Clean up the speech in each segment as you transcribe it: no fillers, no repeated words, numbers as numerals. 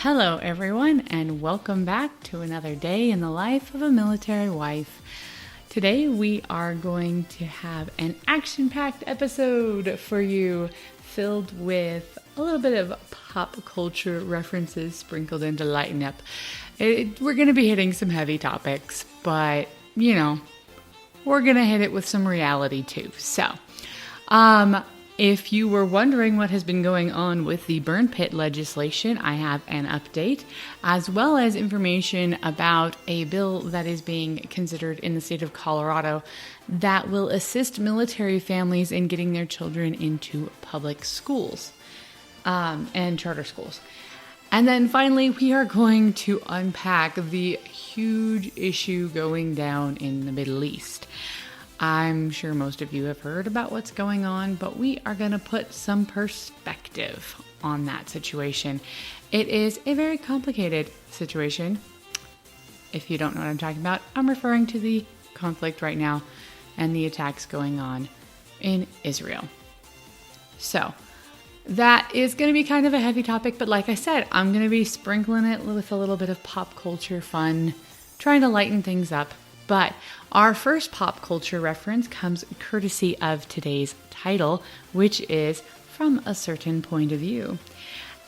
Hello, everyone, and welcome back to another day in the life of a military wife. Today, we are going to have an action-packed episode for you, filled with a little bit of pop culture references sprinkled in to lighten up. We're going to be hitting some heavy topics, but, we're going to hit it with some reality, too. So, if you were wondering what has been going on with the burn pit legislation, I have an update, as well as information about a bill that is being considered in the state of Colorado that will assist military families in getting their children into public schools and charter schools. And then finally, we are going to unpack the huge issue going down in the Middle East. I'm sure most of you have heard about what's going on, but we are going to put some perspective on that situation. It is a very complicated situation. If you don't know what I'm talking about, I'm referring to the conflict right now and the attacks going on in Israel. So that is going to be kind of a heavy topic, but like I said, I'm going to be sprinkling it with a little bit of pop culture fun, trying to lighten things up. But our first pop culture reference comes courtesy of today's title, which is From a Certain Point of View.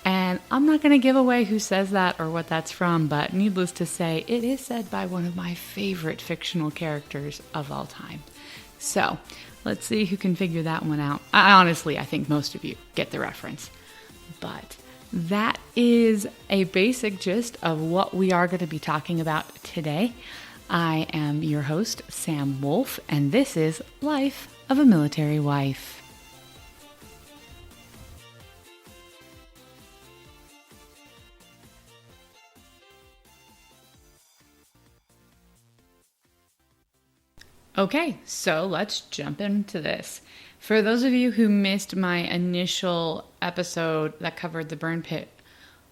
And I'm not going to give away who says that or what that's from, but needless to say, it is said by one of my favorite fictional characters of all time. So let's see who can figure that one out. I think most of you get the reference. But that is a basic gist of what we are going to be talking about today. I am your host, Sam Wolf, and this is Life of a Military Wife. Okay, so let's jump into this. For those of you who missed my initial episode that covered the burn pit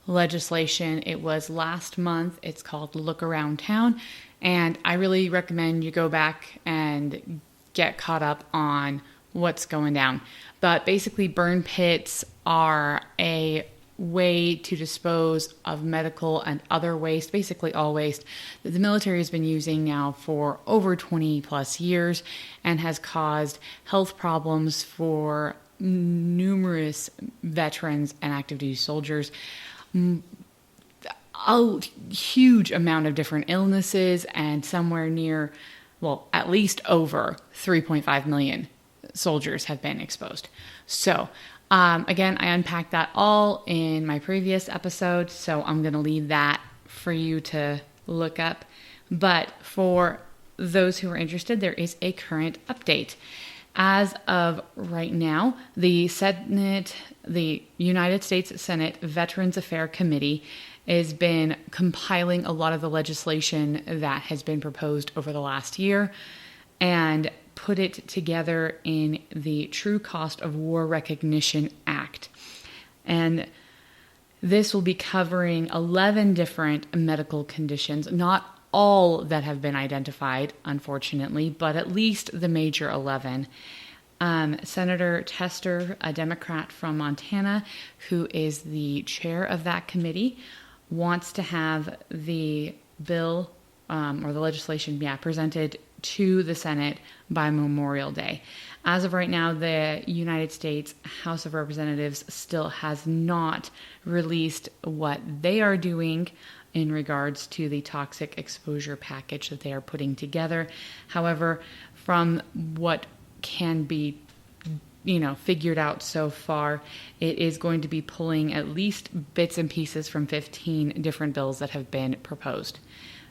legislation, it was last month. It's called Look Around Town. And I really recommend you go back and get caught up on what's going down. But basically, burn pits are a way to dispose of medical and other waste, basically all waste, that the military has been using now for over 20 plus years and has caused health problems for numerous veterans and active duty soldiers. A huge amount of different illnesses, and somewhere near, at least over 3.5 million soldiers have been exposed. So, again, I unpacked that all in my previous episode, so I'm going to leave that for you to look up. But for those who are interested, there is a current update. As of right now, the United States Senate Veterans Affairs Committee has been compiling a lot of the legislation that has been proposed over the last year and put it together in the True Cost of War Recognition Act. And this will be covering 11 different medical conditions, not all that have been identified, unfortunately, but at least the major 11. Senator Tester, a Democrat from Montana, who is the chair of that committee, wants to have the bill or the legislation presented to the Senate by Memorial Day. As of right now, the United States House of Representatives still has not released what they are doing in regards to the toxic exposure package that they are putting together. However, from what can be figured out so far, it is going to be pulling at least bits and pieces from 15 different bills that have been proposed.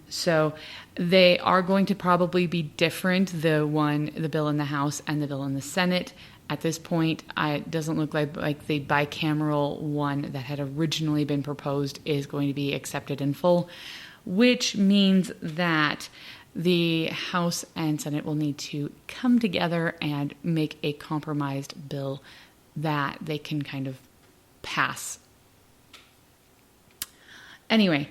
So they are going to probably be different, the bill in the House and the bill in the Senate. At this point, it doesn't look like the bicameral one that had originally been proposed is going to be accepted in full, which means that the House and Senate will need to come together and make a compromised bill that they can kind of pass. Anyway,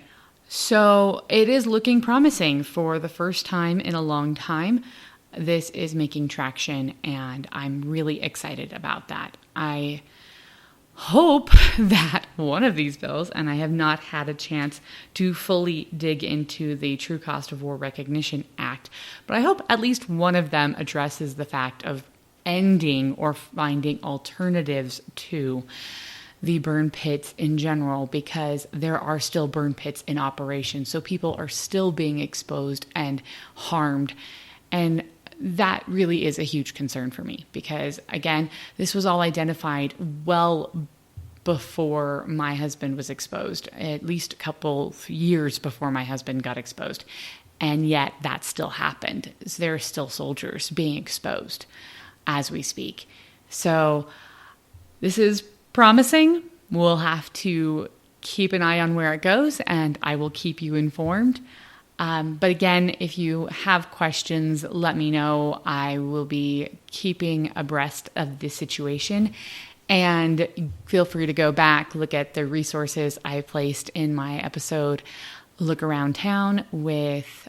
so it is looking promising for the first time in a long time. This is making traction, and I'm really excited about that. I hope that one of these bills, and I have not had a chance to fully dig into the True Cost of War Recognition Act, but I hope at least one of them addresses the fact of ending or finding alternatives to the burn pits in general, because there are still burn pits in operation. So people are still being exposed and harmed. And that really is a huge concern for me because, again, this was all identified well before my husband was exposed, at least a couple years before my husband got exposed. And yet that still happened. There are still soldiers being exposed as we speak. So this is promising. We'll have to keep an eye on where it goes, and I will keep you informed. But again, if you have questions, let me know. I will be keeping abreast of the situation. And feel free to go back, look at the resources I placed in my episode, Look Around Town, with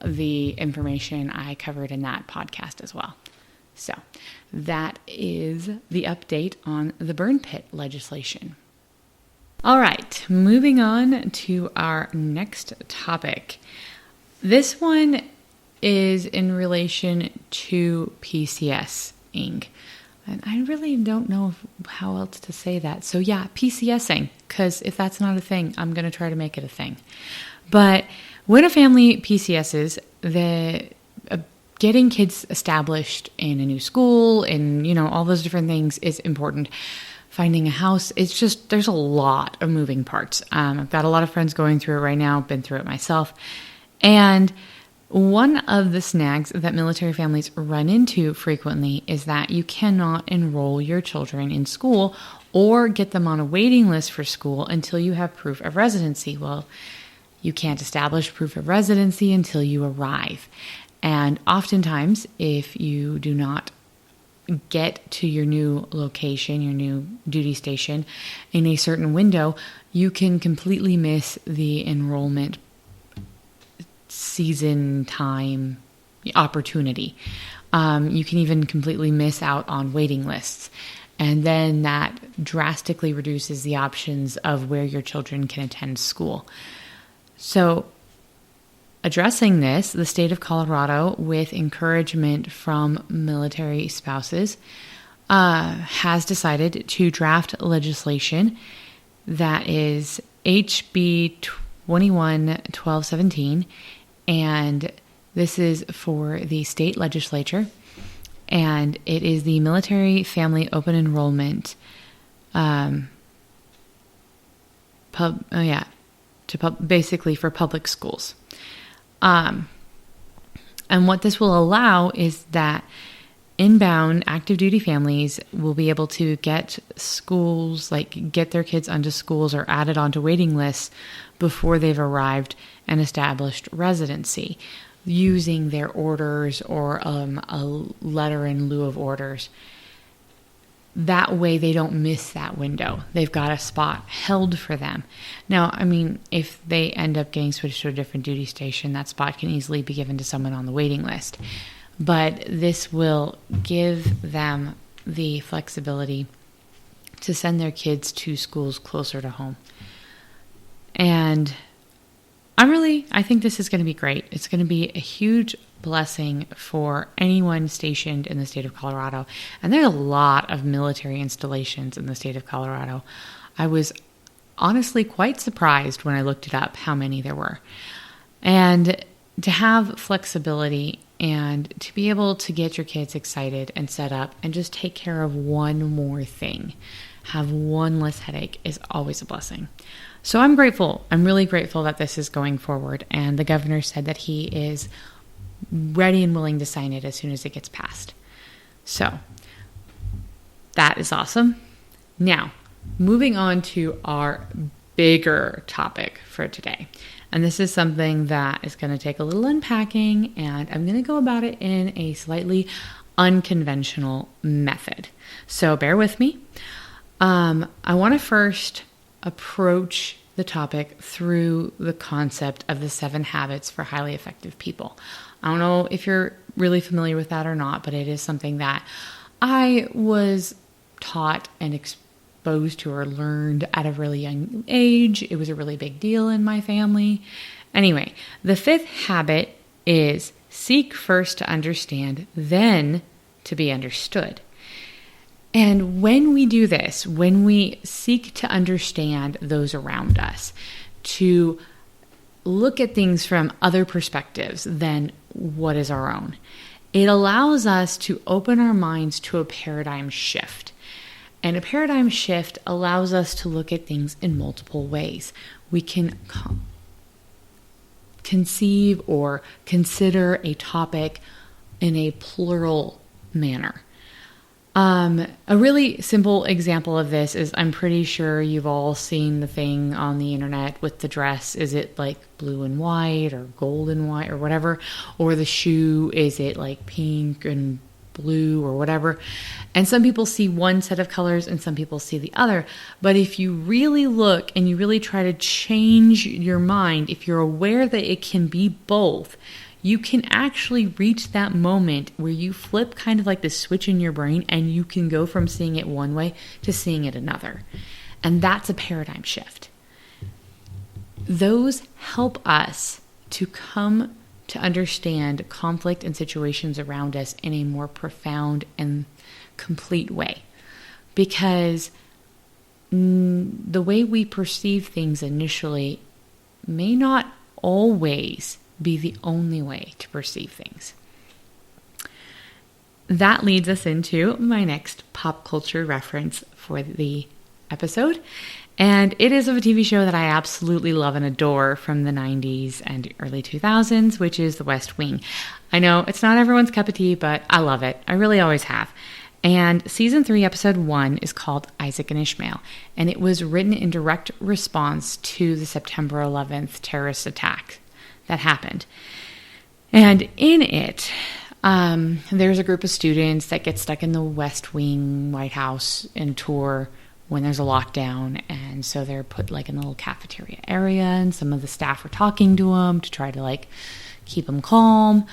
the information I covered in that podcast as well. So that is the update on the burn pit legislation. All right, moving on to our next topic. This one is in relation to PCSing. And I really don't know how else to say that. So yeah, PCSing, because if that's not a thing, I'm going to try to make it a thing. But when a family PCSs, getting kids established in a new school and, all those different things is important. Finding a house, it's just, there's a lot of moving parts. I've got a lot of friends going through it right now, been through it myself. And one of the snags that military families run into frequently is that you cannot enroll your children in school or get them on a waiting list for school until you have proof of residency. Well, you can't establish proof of residency until you arrive. And oftentimes, if you do not get to your new location, your new duty station in a certain window, you can completely miss the enrollment season time opportunity. You can even completely miss out on waiting lists. And then that drastically reduces the options of where your children can attend school. So addressing this, the state of Colorado, with encouragement from military spouses, has decided to draft legislation that is HB 21-1217, and this is for the state legislature, and it is the Military Family Open Enrollment basically for public schools. And what this will allow is that inbound active duty families will be able to get their kids onto schools or added onto waiting lists before they've arrived and established residency, using their orders or a letter in lieu of orders. That way they don't miss that window. They've got a spot held for them. Now, if they end up getting switched to a different duty station, that spot can easily be given to someone on the waiting list. But this will give them the flexibility to send their kids to schools closer to home. And I think this is going to be great. It's going to be a huge blessing for anyone stationed in the state of Colorado. And there are a lot of military installations in the state of Colorado. I was honestly quite surprised when I looked it up how many there were. And to have flexibility and to be able to get your kids excited and set up and just take care of one more thing, have one less headache, is always a blessing. So I'm grateful. I'm really grateful that this is going forward. And the governor said that he is ready and willing to sign it as soon as it gets passed. So that is awesome. Now, moving on to our bigger topic for today. And this is something that is going to take a little unpacking, and I'm going to go about it in a slightly unconventional method. So bear with me. I want to first approach the topic through the concept of the 7 habits for highly effective people. I don't know if you're really familiar with that or not, but it is something that I was taught and exposed to or learned at a really young age. It was a really big deal in my family. Anyway, the fifth habit is seek first to understand, then to be understood. And when we do this, when we seek to understand those around us, to look at things from other perspectives than what is our own, it allows us to open our minds to a paradigm shift. And a paradigm shift allows us to look at things in multiple ways. We can conceive or consider a topic in a plural manner. A really simple example of this is, I'm pretty sure you've all seen the thing on the internet with the dress. Is it like blue and white or gold and white or whatever? Or the shoe, is it like pink and blue or whatever? And some people see one set of colors and some people see the other. But if you really look and you really try to change your mind, if you're aware that it can be both, you can actually reach that moment where you flip kind of like the switch in your brain and you can go from seeing it one way to seeing it another. And that's a paradigm shift. Those help us to come to understand conflict and situations around us in a more profound and complete way. Because the way we perceive things initially may not always be the only way to perceive things. That leads us into my next pop culture reference for the episode. And it is of a TV show that I absolutely love and adore from the 90s and early 2000s, which is The West Wing. I know it's not everyone's cup of tea, but I love it. I really always have. And season 3, episode 1 is called Isaac and Ishmael. And it was written in direct response to the September 11th terrorist attack that happened. And in it, there's a group of students that get stuck in the West Wing White House in tour when there's a lockdown. And so they're put like in a little cafeteria area, and some of the staff are talking to them to try to like keep them calm.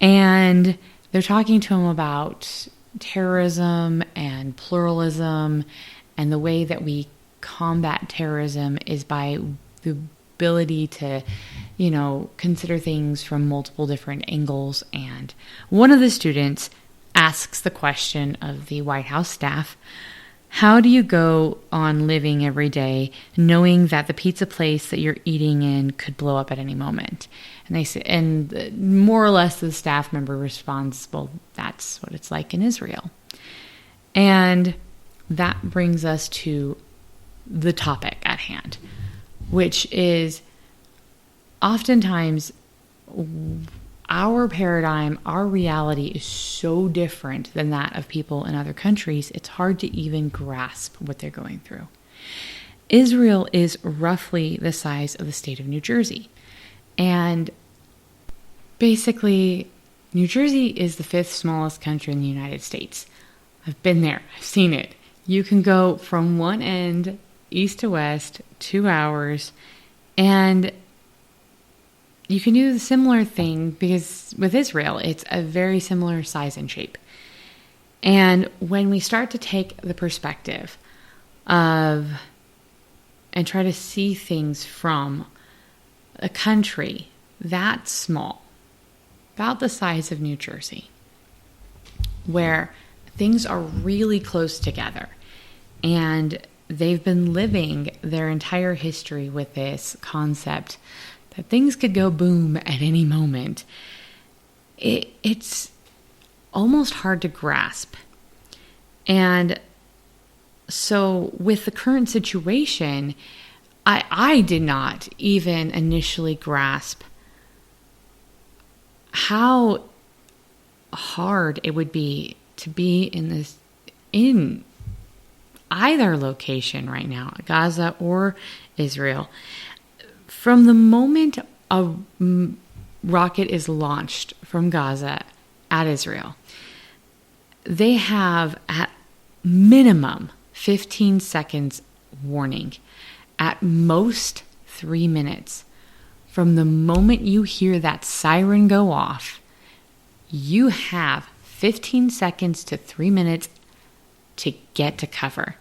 And they're talking to them about terrorism and pluralism, and the way that we combat terrorism is by the ability to, consider things from multiple different angles. And one of the students asks the question of the White House staff, how do you go on living every day knowing that the pizza place that you're eating in could blow up at any moment? And they say, and more or less the staff member responds, well, that's what it's like in Israel. And that brings us to the topic at hand, which is oftentimes our paradigm, our reality is so different than that of people in other countries, it's hard to even grasp what they're going through. Israel is roughly the size of the state of New Jersey. And basically, New Jersey is the 5th smallest country in the United States. I've been there. I've seen it. You can go from one end, east to west, 2 hours, and you can do the similar thing because with Israel, it's a very similar size and shape. And when we start to take the perspective of and try to see things from a country that small, about the size of New Jersey, where things are really close together, and they've been living their entire history with this concept that things could go boom at any moment, it's almost hard to grasp. And so with the current situation, I did not even initially grasp how hard it would be to be in either location right now, Gaza or Israel. From the moment a rocket is launched from Gaza at Israel, they have at minimum 15 seconds warning, at most 3 minutes. From the moment you hear that siren go off, you have 15 seconds to 3 minutes to get to cover.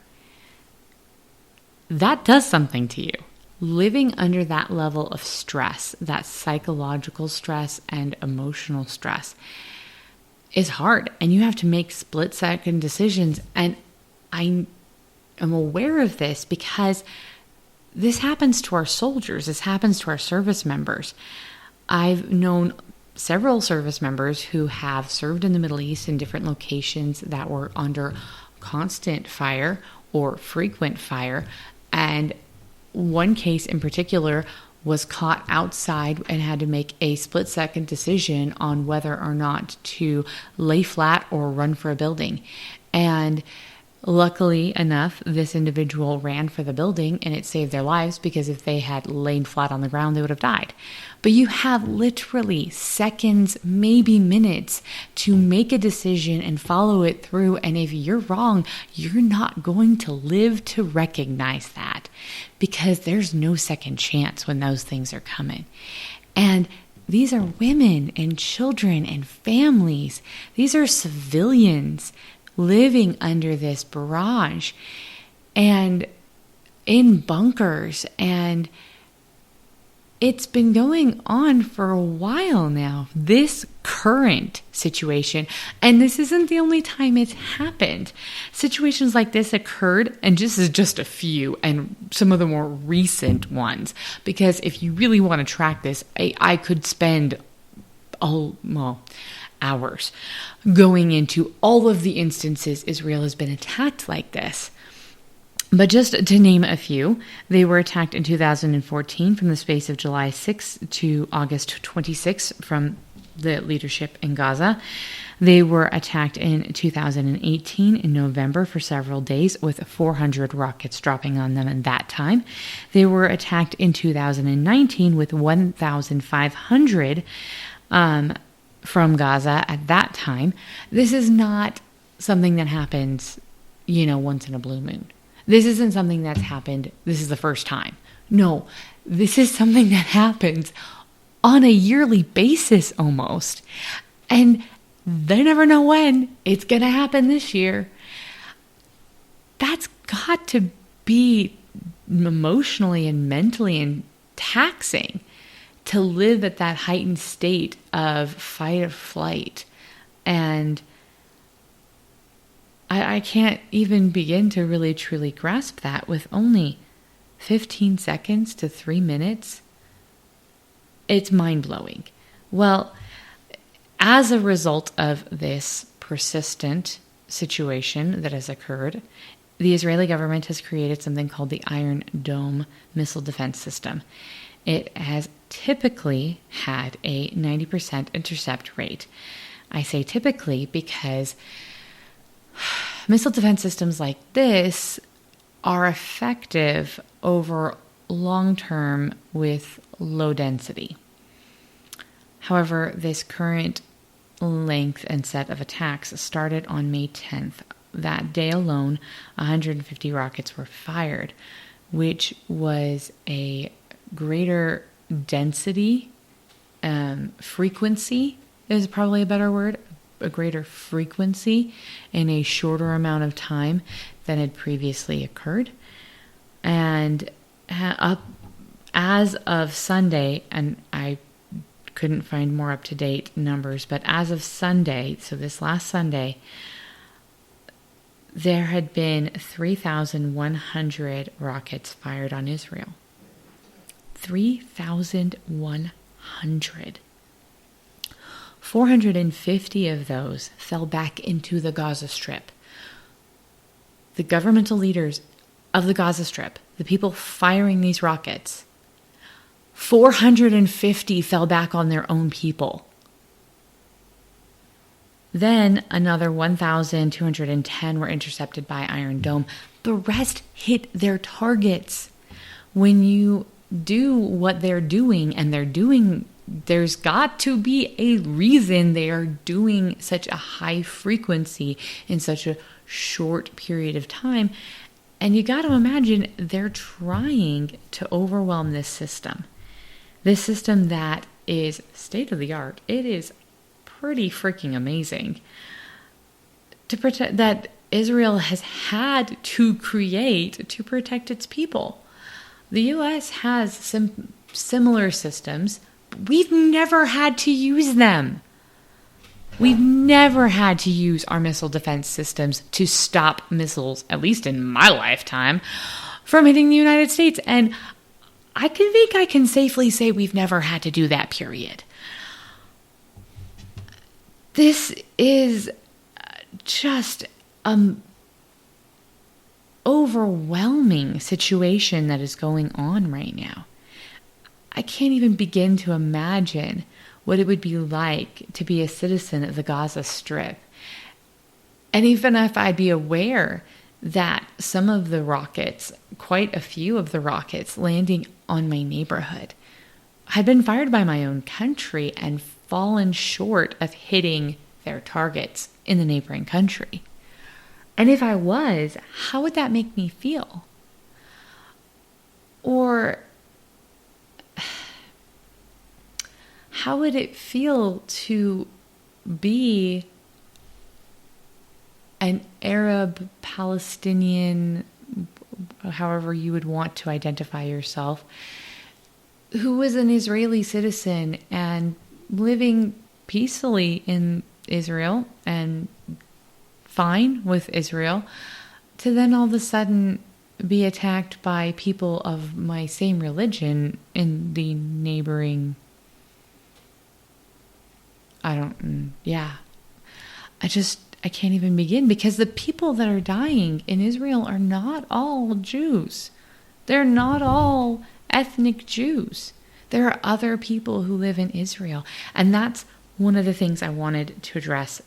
that does something to you. Living under that level of stress, that psychological stress and emotional stress, is hard. And you have to make split-second decisions. And I am aware of this because this happens to our soldiers. This happens to our service members. I've known several service members who have served in the Middle East in different locations that were under constant fire or frequent fire. And one case in particular was caught outside and had to make a split-second decision on whether or not to lay flat or run for a building. And luckily enough, this individual ran for the building and it saved their lives, because if they had lain flat on the ground, they would have died. But you have literally seconds, maybe minutes, to make a decision and follow it through. And if you're wrong, you're not going to live to recognize that, because there's no second chance when those things are coming. And these are women and children and families. These are civilians living under this barrage and in bunkers. And it's been going on for a while now, this current situation. And this isn't the only time it's happened. Situations like this occurred, and this is just a few, and some of the more recent ones. Because if you really want to track this, I could spend hours going into all of the instances Israel has been attacked like this. But just to name a few, they were attacked in 2014 from the space of July 6 to August 26 from the leadership in Gaza. They were attacked in 2018 in November for several days with 400 rockets dropping on them in that time. They were attacked in 2019 with 1,500 from Gaza at that time. This is not something that happens, once in a blue moon. This isn't something that's happened, this is the first time. No, this is something that happens on a yearly basis almost. And they never know when it's going to happen this year. That's got to be emotionally and mentally and taxing to live at that heightened state of fight or flight. And I can't even begin to really truly grasp that with only 15 seconds to 3 minutes. It's mind-blowing. Well, as a result of this persistent situation that has occurred, the Israeli government has created something called the Iron Dome missile defense system. It has typically had a 90% intercept rate. I say typically because missile defense systems like this are effective over long term with low density. However, this current length and set of attacks started on May 10th. That day alone, 150 rockets were fired, which was a greater density, frequency is probably a better word, a greater frequency in a shorter amount of time than had previously occurred. And as of Sunday, and I couldn't find more up-to-date numbers, but as of Sunday, so this last Sunday, there had been 3,100 rockets fired on Israel. 3,100. 450 of those fell back into the Gaza Strip. The governmental leaders of the Gaza Strip, the people firing these rockets, 450 fell back on their own people. Then another 1,210 were intercepted by Iron Dome. The rest hit their targets. When you do what they're doing, and there's got to be a reason they are doing such a high frequency in such a short period of time. And you got to imagine they're trying to overwhelm this system. This system that is state of the art. It is pretty freaking amazing. To protect that, Israel has had to create to protect its people. The U.S. has some similar systems. We've never had to use them. We've never had to use our missile defense systems to stop missiles, at least in my lifetime, from hitting the United States. And I think I can safely say we've never had to do that, period. This is just an overwhelming situation that is going on right now. I can't even begin to imagine what it would be like to be a citizen of the Gaza Strip. And even if I'd be aware that some of the rockets, quite a few of the rockets landing on my neighborhood, had been fired by my own country and fallen short of hitting their targets in the neighboring country. And if I was, how would that make me feel? Or how would it feel to be an Arab, Palestinian, however you would want to identify yourself, who was an Israeli citizen and living peacefully in Israel and fine with Israel, to then all of a sudden be attacked by people of my same religion in the neighboring... I can't even begin, because the people that are dying in Israel are not all Jews. They're not all ethnic Jews. There are other people who live in Israel. And that's one of the things I wanted to address.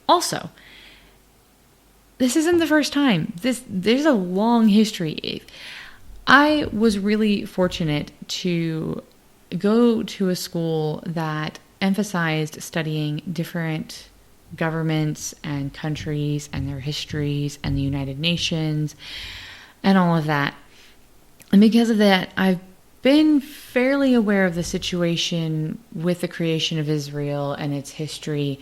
Also, this isn't the first time. There's a long history. I was really fortunate to go to a school that emphasized studying different governments and countries and their histories and the United Nations and all of that. And because of that, I've been fairly aware of the situation with the creation of Israel and its history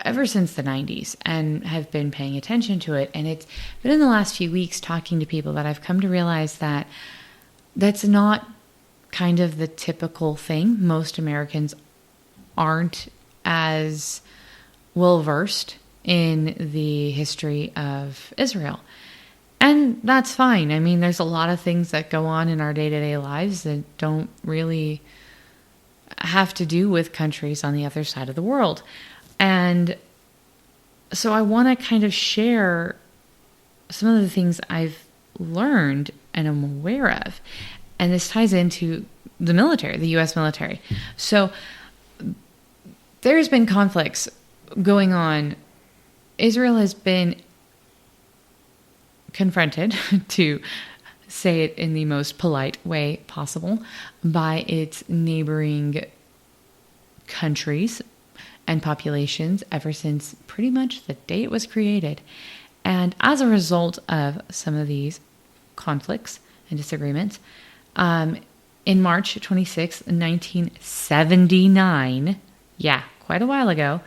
ever since the 90s, and have been paying attention to it. And it's been in the last few weeks talking to people that I've come to realize that that's not kind of the typical thing. Most Americans aren't as well versed in the history of Israel. And that's fine. I mean, there's a lot of things that go on in our day-to-day lives that don't really have to do with countries on the other side of the world. And so I want to kind of share some of the things I've learned and am aware of. And this ties into the military, the U.S. military. So there's been conflicts going on. Israel has been confronted, to say it in the most polite way possible, by its neighboring countries and populations ever since pretty much the day it was created. And as a result of some of these conflicts and disagreements, in March 26, 1979, quite a while ago,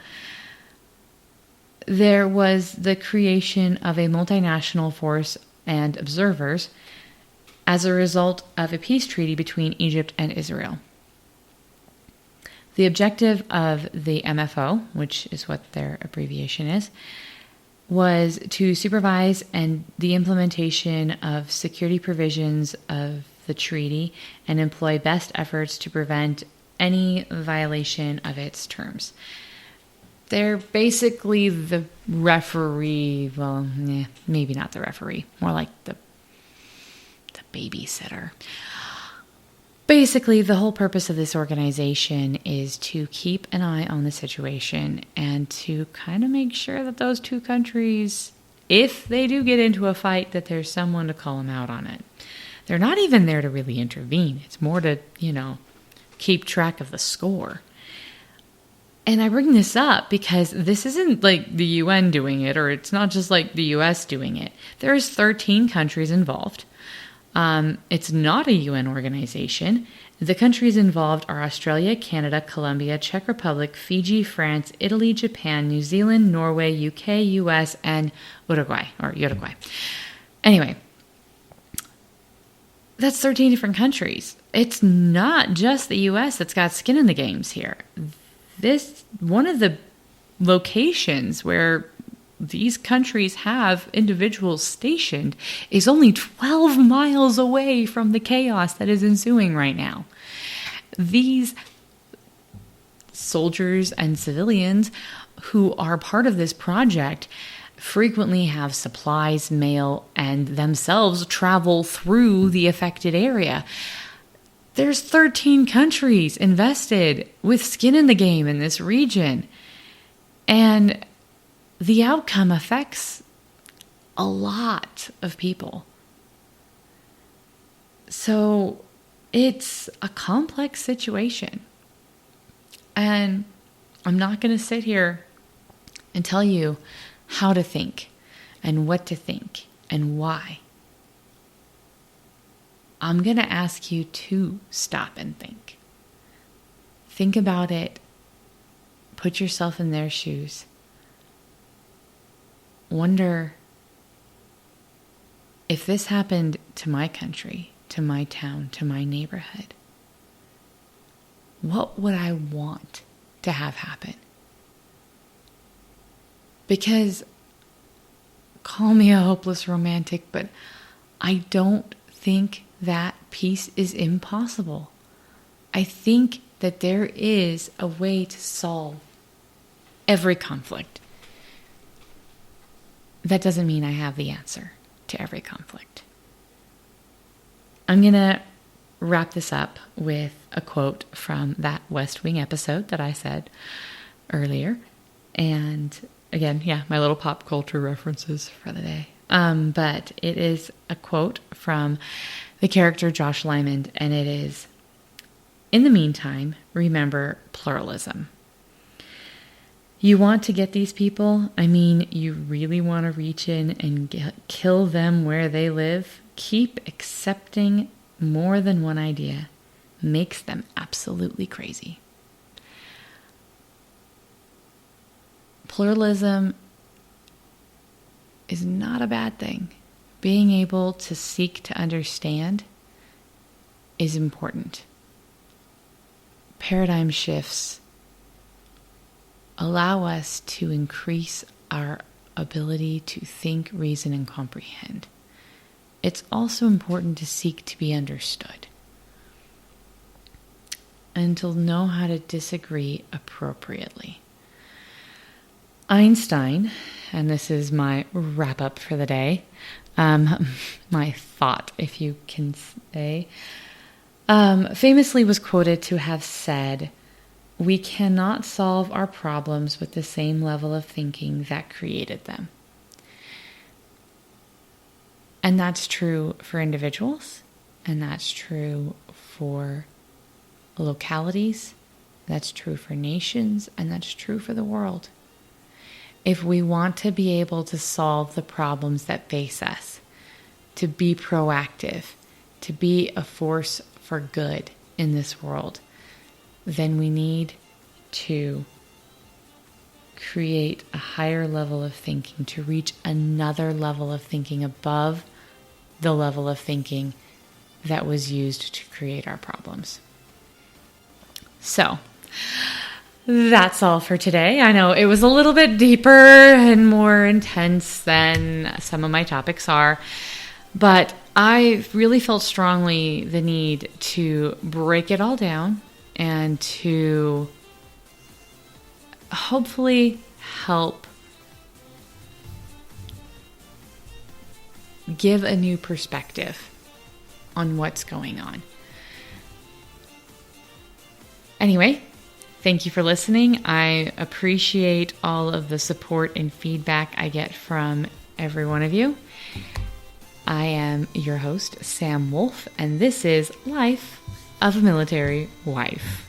there was the creation of a multinational force and observers as a result of a peace treaty between Egypt and Israel. The objective of the MFO, which is what their abbreviation is, was to supervise the implementation of security provisions of the treaty and employ best efforts to prevent any violation of its terms. They're basically the referee, maybe not the referee, more like the babysitter. Basically, the whole purpose of this organization is to keep an eye on the situation and to kind of make sure that those two countries, if they do get into a fight, that there's someone to call them out on it. They're not even there to really intervene. It's more to, keep track of the score. And I bring this up because this isn't like the UN doing it, or it's not just like the US doing it. There's 13 countries involved. It's not a UN organization. The countries involved are Australia, Canada, Colombia, Czech Republic, Fiji, France, Italy, Japan, New Zealand, Norway, UK, US, and Uruguay. Anyway, that's 13 different countries. It's not just the US that's got skin in the games here. One of the locations where these countries have individuals stationed is only 12 miles away from the chaos that is ensuing right now. These soldiers and civilians who are part of this project frequently have supplies, mail, and themselves travel through the affected area. There's 13 countries invested with skin in the game in this region. And the outcome affects a lot of people. So it's a complex situation. And I'm not going to sit here and tell you how to think and what to think and why. I'm going to ask you to stop and think. Think about it. Put yourself in their shoes. Wonder if this happened to my country, to my town, to my neighborhood, what would I want to have happen? Because, call me a hopeless romantic, but I don't think that peace is impossible. I think that there is a way to solve every conflict. That doesn't mean I have the answer to every conflict. I'm going to wrap this up with a quote from that West Wing episode that I said earlier. And again, my little pop culture references for the day. But it is a quote from the character Josh Lyman, and it is, "In the meantime, remember pluralism. You want to get these people? I mean, you really want to reach in and kill them where they live? Keep accepting more than one idea. Makes them absolutely crazy." Pluralism is not a bad thing. Being able to seek to understand is important. Paradigm shifts allow us to increase our ability to think, reason, and comprehend. It's also important to seek to be understood and to know how to disagree appropriately. Einstein, and this is my wrap up for the day, my thought, if you can say, famously was quoted to have said, "We cannot solve our problems with the same level of thinking that created them." And that's true for individuals, and that's true for localities, that's true for nations, and that's true for the world. If we want to be able to solve the problems that face us, to be proactive, to be a force for good in this world, then we need to create a higher level of thinking, to reach another level of thinking above the level of thinking that was used to create our problems. So, that's all for today. I know it was a little bit deeper and more intense than some of my topics are, but I really felt strongly the need to break it all down and to hopefully help give a new perspective on what's going on. Anyway, thank you for listening. I appreciate all of the support and feedback I get from every one of you. I am your host, Sam Wolf, and this is Life of a Military Wife.